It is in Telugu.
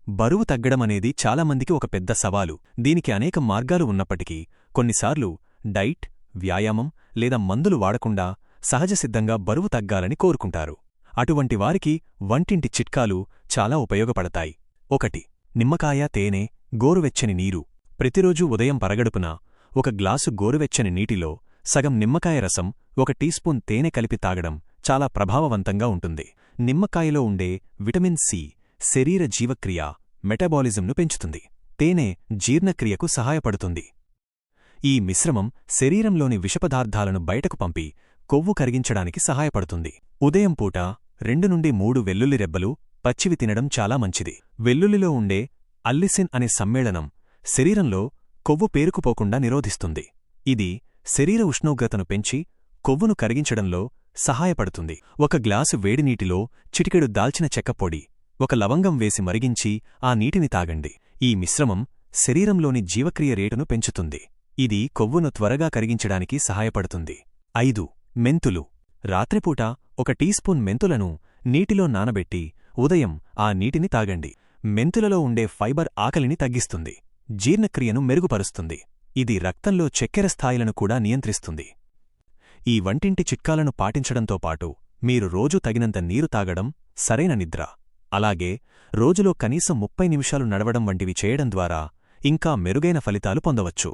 బరువు తగ్గడమనేది చాలామందికి ఒక పెద్ద సవాలు. దీనికి అనేక మార్గాలు ఉన్నప్పటికీ కొన్నిసార్లు డైట్, వ్యాయామం లేదా మందులు వాడకుండా సహజసిద్ధంగా బరువు తగ్గాలని కోరుకుంటారు. అటువంటి వారికి వంటింటి చిట్కాలు చాలా ఉపయోగపడతాయి. 1. నిమ్మకాయ, తేనె, గోరువెచ్చని నీరు. ప్రతిరోజూ ఉదయం పరగడుపున ఒక గ్లాసు గోరువెచ్చని నీటిలో సగం నిమ్మకాయ రసం, 1 టీస్పూన్ తేనె కలిపి తాగడం చాలా ప్రభావవంతంగా ఉంటుంది. నిమ్మకాయలో ఉండే విటమిన్ సి శరీర జీవక్రియ, మెటబాలిజంను పెంచుతుంది. తేనె జీర్ణక్రియకు సహాయపడుతుంది. ఈ మిశ్రమం శరీరంలోని విషపదార్థాలను బయటకు పంపి కొవ్వు కరిగించడానికి సహాయపడుతుంది. ఉదయం పూట 2 నుండి 3 వెల్లుల్లి రెబ్బలు పచ్చివి తినడం చాలా మంచిది. వెల్లుల్లిలో ఉండే అల్లిసిన్ అనే సమ్మేళనం శరీరంలో కొవ్వు పేరుకుపోకుండా నిరోధిస్తుంది. ఇది శరీర ఉష్ణోగ్రతను పెంచి కొవ్వును కరిగించడంలో సహాయపడుతుంది. 1 గ్లాసు వేడినీటిలో చిటికెడు దాల్చిన చెక్క పొడి, 1 లవంగం వేసి మరిగించి ఆ నీటిని తాగండి. ఈ మిశ్రమం శరీరంలోని జీవక్రియ రేటును పెంచుతుంది. ఇది కొవ్వును త్వరగా కరిగించడానికి సహాయపడుతుంది. 5. మెంతులు. రాత్రిపూట 1 టీస్పూన్ మెంతులను నీటిలో నానబెట్టి ఉదయం ఆ నీటిని తాగండి. మెంతులలో ఉండే ఫైబర్ ఆకలిని తగ్గిస్తుంది, జీర్ణక్రియను మెరుగుపరుస్తుంది. ఇది రక్తంలో చక్కెర స్థాయిలను కూడా నియంత్రిస్తుంది. ఈ వంటింటి చిట్కాలను పాటించడంతో పాటు మీరు రోజూ తగినంత నీరు తాగడం, సరైన నిద్ర, అలాగే రోజులో కనీసం 30 నిమిషాలు నడవడం వంటివి చేయడం ద్వారా ఇంకా మెరుగైన ఫలితాలు పొందవచ్చు.